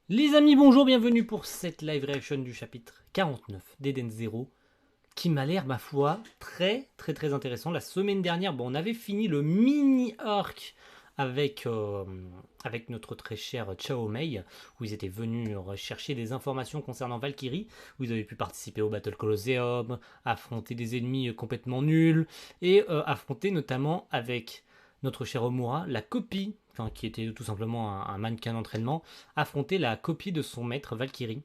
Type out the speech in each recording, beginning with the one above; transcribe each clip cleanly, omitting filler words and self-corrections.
Les amis, bonjour, bienvenue pour cette live reaction du chapitre 49 d'Eden Zero, qui m'a l'air, ma foi, très intéressant. La semaine dernière, bon, on avait fini le mini-arc avec notre très cher Chao Mei, où ils étaient venus rechercher des informations concernant Valkyrie, où ils avaient pu participer au Battle Colosseum, affronter des ennemis complètement nuls, et affronter notamment avec notre cher Omura, la copie, enfin, qui était tout simplement un mannequin d'entraînement, affronter la copie de son maître Valkyrie.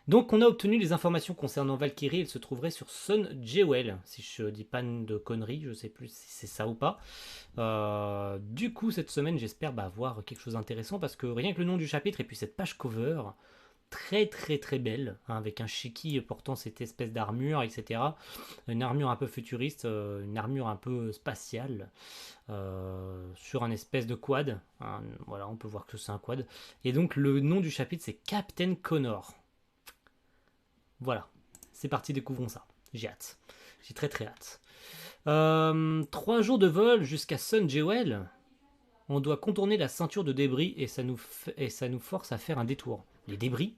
Donc on a obtenu les informations concernant Valkyrie, elle se trouverait sur Sun Jewel, si je dis pas de conneries, je sais plus si c'est ça ou pas. Du coup cette semaine j'espère voir quelque chose d'intéressant parce que rien que le nom du chapitre et puis cette page cover, très belle, hein, avec un Shiki portant cette espèce d'armure, etc. Une armure un peu futuriste, une armure un peu spatiale, sur un espèce de quad. Hein, voilà, on peut voir que c'est un quad. Et donc le nom du chapitre c'est Captain Connor. Voilà, c'est parti, découvrons ça. J'ai hâte. J'ai très hâte. 3 jours de vol jusqu'à Sun Jewel. On doit contourner la ceinture de débris et ça nous force à faire un détour. Les débris?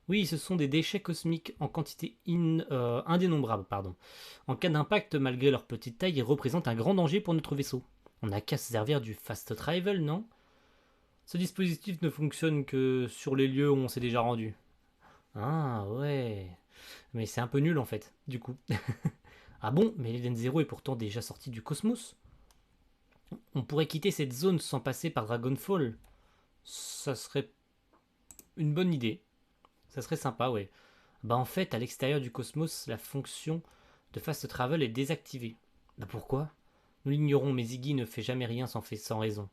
Oui, ce sont des déchets cosmiques en quantité indénombrable. Pardon. En cas d'impact, malgré leur petite taille, ils représentent un grand danger pour notre vaisseau. On n'a qu'à se servir du fast travel, non? Ce dispositif ne fonctionne que sur les lieux où on s'est déjà rendu. Ah ouais. Mais c'est un peu nul en fait, du coup. Ah bon, mais l'Eden Zero est pourtant déjà sorti du cosmos. On pourrait quitter cette zone sans passer par Dragonfall. Ça serait une bonne idée. Ça serait sympa, ouais. Bah en fait, à l'extérieur du cosmos, la fonction de fast travel est désactivée. Bah pourquoi? Nous l'ignorons, mais Ziggy ne fait jamais rien sans raison.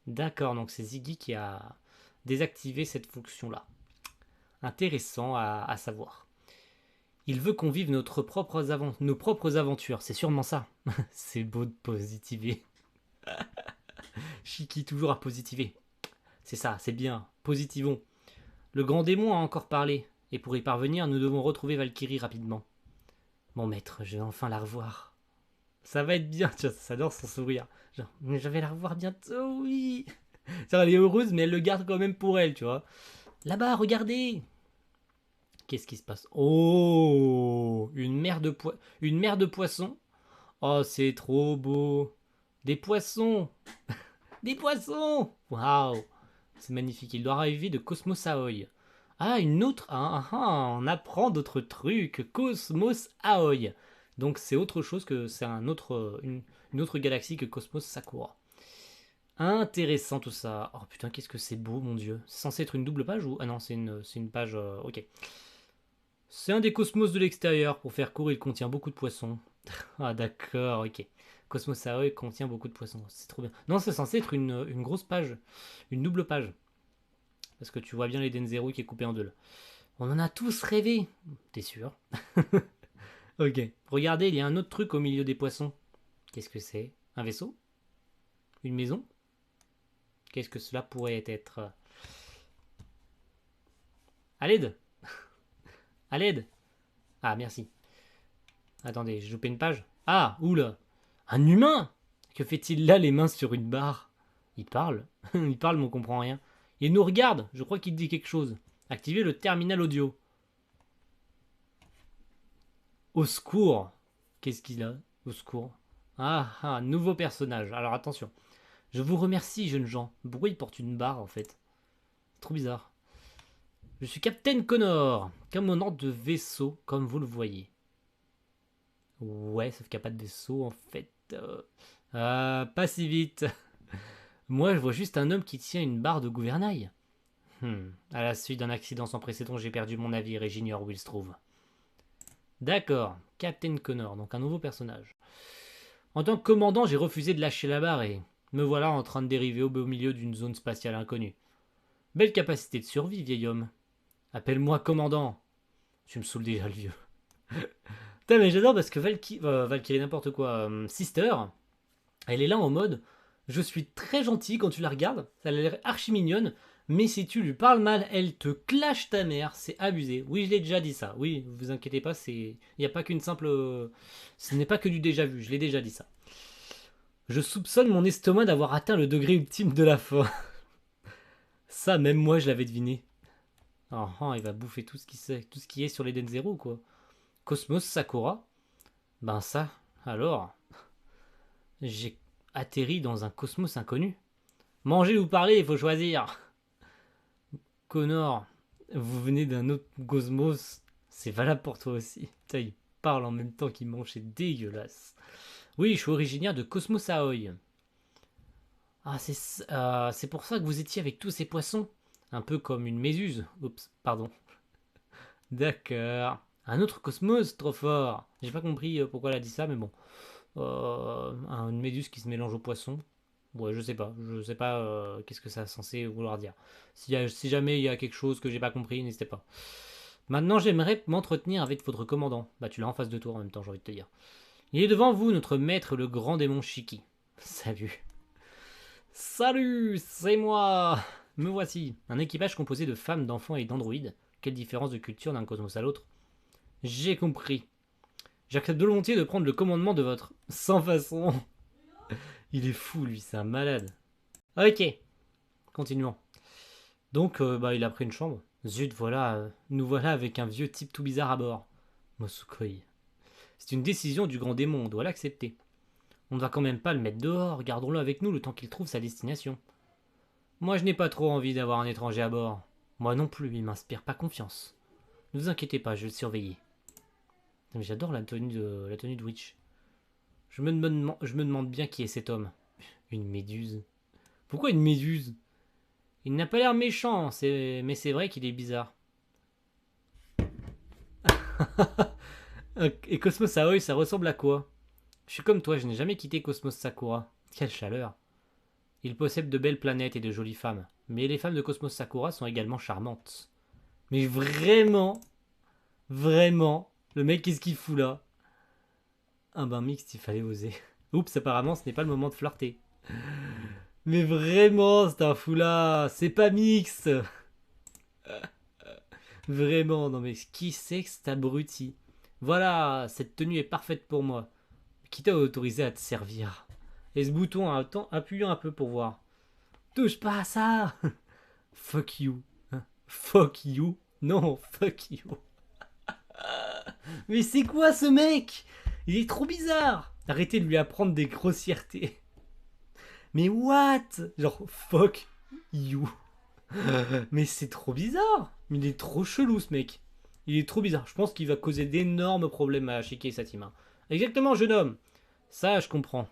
D'accord, donc c'est Ziggy qui a désactivé cette fonction-là. Intéressant à savoir. Il veut qu'on vive nos propres aventures, c'est sûrement ça. C'est beau de positiver. Shiki toujours à positiver. C'est ça, c'est bien. Positivons. Le grand démon a encore parlé, et pour y parvenir, nous devons retrouver Valkyrie rapidement. Mon maître, je vais enfin la revoir. Ça va être bien, tu vois, ça adore son sourire. Genre, mais je vais la revoir bientôt, oui. Elle est heureuse, mais elle le garde quand même pour elle, tu vois. Là-bas, regardez. Qu'est-ce qui se passe? Oh, une mer de poissons. Oh, c'est trop beau. Des poissons. Des poissons. Waouh. C'est magnifique. Il doit arriver de Cosmos Aoi. Ah, une autre. On apprend d'autres trucs. Cosmos Aoi. Donc c'est autre chose que c'est une autre galaxie que Cosmos Sakura. Intéressant tout ça. Oh putain, qu'est-ce que c'est beau, mon dieu. C'est censé être une double page ou... Ah non, c'est une page... ok. C'est un des cosmos de l'extérieur. Pour faire court, il contient beaucoup de poissons. Ah d'accord, ok. Cosmos Aoi contient beaucoup de poissons. C'est trop bien. Non, c'est censé être une grosse page. Une double page. Parce que tu vois bien les Denzero qui est coupé en deux là. On en a tous rêvé. T'es sûr? Ok. Regardez, il y a un autre truc au milieu des poissons. Qu'est-ce que c'est? Un vaisseau? Une maison? Qu'est-ce que cela pourrait être? À l'aide! À l'aide! Ah, merci. Attendez, j'ai loupé une page. Ah, oula! Un humain! Que fait-il là, les mains sur une barre? Il parle? Il parle, mais on comprend rien. Il nous regarde! Je crois qu'il dit quelque chose. Activez le terminal audio. Au secours! Qu'est-ce qu'il a? Au secours. Nouveau personnage. Alors attention. Je vous remercie, jeunes gens. Pourquoi il porte une barre en fait? Trop bizarre. Je suis Captain Connor, commandant de vaisseau, comme vous le voyez. Ouais, sauf qu'il n'y a pas de vaisseau en fait. Pas si vite. Moi, je vois juste un homme qui tient une barre de gouvernail. À la suite d'un accident sans précédent, j'ai perdu mon navire et j'ignore où il se trouve. D'accord, Captain Connor, donc un nouveau personnage. En tant que commandant, j'ai refusé de lâcher la barre et me voilà en train de dériver au beau milieu d'une zone spatiale inconnue. Belle capacité de survie, vieil homme. Appelle-moi commandant. Tu me saoules déjà, le vieux. Putain, mais j'adore parce que Valkyrie, n'importe quoi, Sister, elle est là en mode je suis très gentil quand tu la regardes, ça a l'air archi mignonne, mais si tu lui parles mal, elle te clash ta mère, c'est abusé. Oui, je l'ai déjà dit ça. Oui, vous inquiétez pas, il n'y a pas qu'une simple. Ce n'est pas que du déjà vu, je l'ai déjà dit ça. Je soupçonne mon estomac d'avoir atteint le degré ultime de la faim. Ça, même moi, je l'avais deviné. Ah, ah, il va bouffer tout ce qui, tout ce qui est sur l'Eden Zero, quoi. Cosmos Sakura? Ben ça, alors, j'ai atterri dans un cosmos inconnu. Manger ou parler, il faut choisir. Connor, vous venez d'un autre cosmos. C'est valable pour toi aussi. Putain, il parle en même temps qu'il mange, c'est dégueulasse. Oui, je suis originaire de Cosmos Aoi. Ah, c'est pour ça que vous étiez avec tous ces poissons. Un peu comme une méduse. Oups, pardon. D'accord. Un autre cosmos, trop fort. J'ai pas compris pourquoi elle a dit ça, mais bon. Une méduse qui se mélange aux poissons. Ouais, je sais pas. Je sais pas qu'est-ce que ça est censé vouloir dire. Si jamais il y a quelque chose que j'ai pas compris, n'hésitez pas. Maintenant, j'aimerais m'entretenir avec votre commandant. Bah, tu l'as en face de toi en même temps, j'ai envie de te dire. Il est devant vous, notre maître, le grand démon Shiki. Salut. Salut, c'est moi. Me voici. Un équipage composé de femmes, d'enfants et d'androïdes. Quelle différence de culture d'un cosmos à l'autre. J'ai compris. J'accepte volontiers de prendre le commandement de votre... Sans façon. Il est fou, lui, c'est un malade. Ok, continuons. Donc, bah, il a pris une chambre. Zut, voilà, nous voilà avec un vieux type tout bizarre à bord. Mosukoi. C'est une décision du grand démon, on doit l'accepter. On ne va quand même pas le mettre dehors, gardons-le avec nous le temps qu'il trouve sa destination. Moi, je n'ai pas trop envie d'avoir un étranger à bord. Moi non plus, il m'inspire pas confiance. Ne vous inquiétez pas, je vais le surveiller. Mais j'adore la tenue de Witch. Je me demande bien qui est cet homme. Une méduse. Pourquoi une méduse? Il n'a pas l'air méchant, mais c'est vrai qu'il est bizarre. Et Cosmos Aoi, ça ressemble à quoi? Je suis comme toi, je n'ai jamais quitté Cosmos Sakura. Quelle chaleur. Il possède de belles planètes et de jolies femmes. Mais les femmes de Cosmos Sakura sont également charmantes. Mais vraiment, vraiment, le mec, qu'est-ce qu'il fout là? Un bain mixte, il fallait oser. Oups, apparemment, ce n'est pas le moment de flirter. Mais vraiment, c'est un fou là. C'est pas mixte. Vraiment, non mais qui c'est que cet abruti? Voilà, cette tenue est parfaite pour moi. Qui t'a autorisé à te servir? Et ce bouton, appuyons un peu pour voir. Touche pas à ça. Fuck you. Hein? Fuck you. Non, fuck you. Mais c'est quoi ce mec? Il est trop bizarre. Arrêtez de lui apprendre des grossièretés. Mais what? Genre, fuck you. Mais c'est trop bizarre. Il est trop chelou ce mec. Il est trop bizarre. Je pense qu'il va causer d'énormes problèmes à Shiki et Satima. Exactement, jeune homme. Ça, je comprends.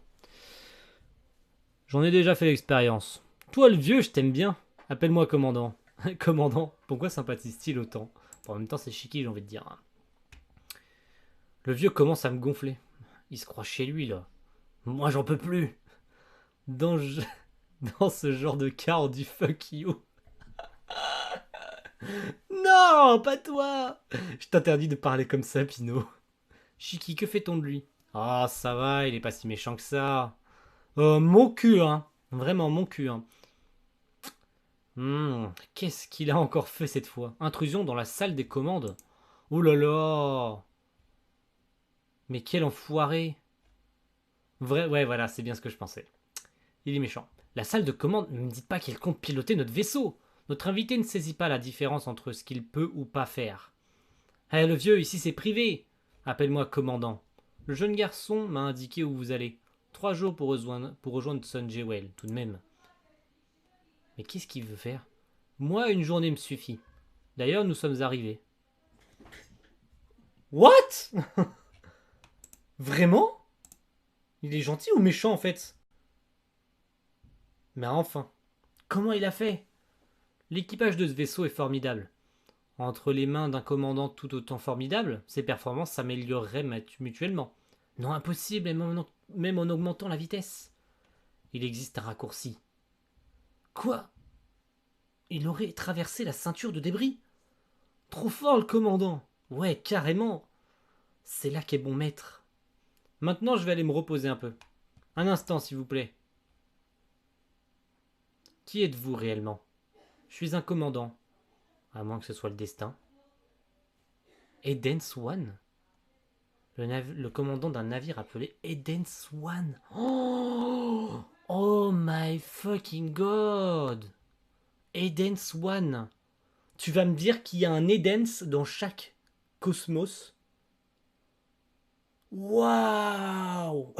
J'en ai déjà fait l'expérience. Toi, le vieux, je t'aime bien. Appelle-moi commandant. Commandant, pourquoi sympathise-t-il autant? Bon, en même temps, c'est Shiki, j'ai envie de dire. Le vieux commence à me gonfler. Il se croit chez lui, là. Moi, j'en peux plus. Dans, dans ce genre de cas, on dit fuck you. Non, pas toi. Je t'interdis de parler comme ça, Pino. Shiki, que fait-on de lui? Ah, ça va, il est pas si méchant que ça. Mon cul, hein. Vraiment, mon cul, hein. Qu'est-ce qu'il a encore fait cette fois? Intrusion dans la salle des commandes. Oh là là. Mais quel enfoiré. Vrai, ouais, voilà, c'est bien ce que je pensais. Il est méchant. La salle de commande, ne me dites pas qu'il compte piloter notre vaisseau. Notre invité ne saisit pas la différence entre ce qu'il peut ou pas faire. Eh, le vieux, ici c'est privé. Appelle-moi commandant. Le jeune garçon m'a indiqué où vous allez. 3 jours pour rejoindre Sun Jewel, tout de même. Mais qu'est-ce qu'il veut faire? Moi, une journée me suffit. D'ailleurs, nous sommes arrivés. What? Vraiment? Il est gentil ou méchant en fait? Mais enfin, comment il a fait? L'équipage de ce vaisseau est formidable. Entre les mains d'un commandant tout autant formidable, ses performances s'amélioreraient mutuellement. Non, impossible, même en augmentant la vitesse. Il existe un raccourci. Quoi? Il aurait traversé la ceinture de débris? Trop fort le commandant. Ouais, carrément. C'est là qu'est bon maître. Maintenant, je vais aller me reposer un peu. Un instant, s'il vous plaît. Qui êtes-vous réellement? Je suis un commandant. À moins que ce soit le destin. Eden Swan? Le commandant d'un navire appelé Eden Swan. Oh, oh my fucking god! Eden Swan. Tu vas me dire qu'il y a un Edens dans chaque cosmos. Waouh.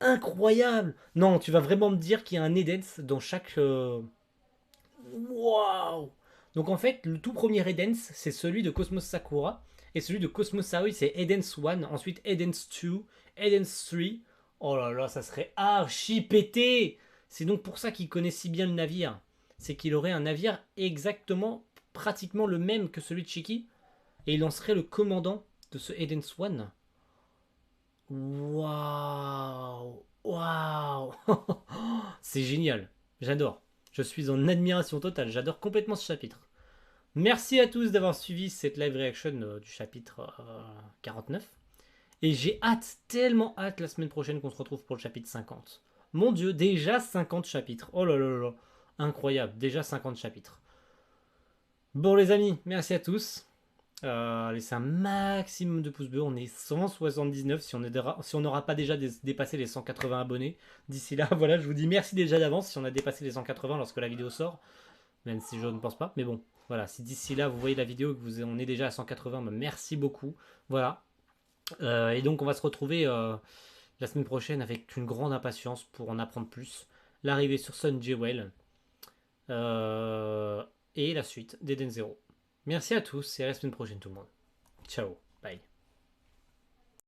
Incroyable. Non, tu vas vraiment me dire qu'il y a un Edens dans chaque... Waouh. Donc en fait, le tout premier Edens, c'est celui de Cosmos Sakura. Et celui de Cosmos Aoi, c'est Edens 1. Ensuite, Edens 2, Edens 3. Oh là là, ça serait archi pété. C'est donc pour ça qu'il connaît si bien le navire. C'est qu'il aurait un navire exactement, pratiquement le même que celui de Shiki. Et il en serait le commandant de ce Edens 1. Waouh. Waouh. C'est génial. J'adore. Je suis en admiration totale. J'adore complètement ce chapitre. Merci à tous d'avoir suivi cette live reaction du chapitre 49. Et j'ai hâte, tellement hâte la semaine prochaine qu'on se retrouve pour le chapitre 50. Mon dieu, déjà 50 chapitres. Oh là là là là. Incroyable, déjà 50 chapitres. Bon les amis, merci à tous. Laissez un maximum de pouces bleus. On est 179 si on n'aura pas déjà dépassé les 180 abonnés. D'ici là, voilà, je vous dis merci déjà d'avance si on a dépassé les 180 lorsque la vidéo sort. Même si je ne pense pas. Mais bon, voilà, si d'ici là vous voyez la vidéo et que on est déjà à 180, bah, merci beaucoup. Voilà. Et donc on va se retrouver la semaine prochaine avec une grande impatience pour en apprendre plus. L'arrivée sur Sun Jewel. Et la suite d'Eden Zero. Merci à tous et à la semaine prochaine tout le monde. Ciao, bye.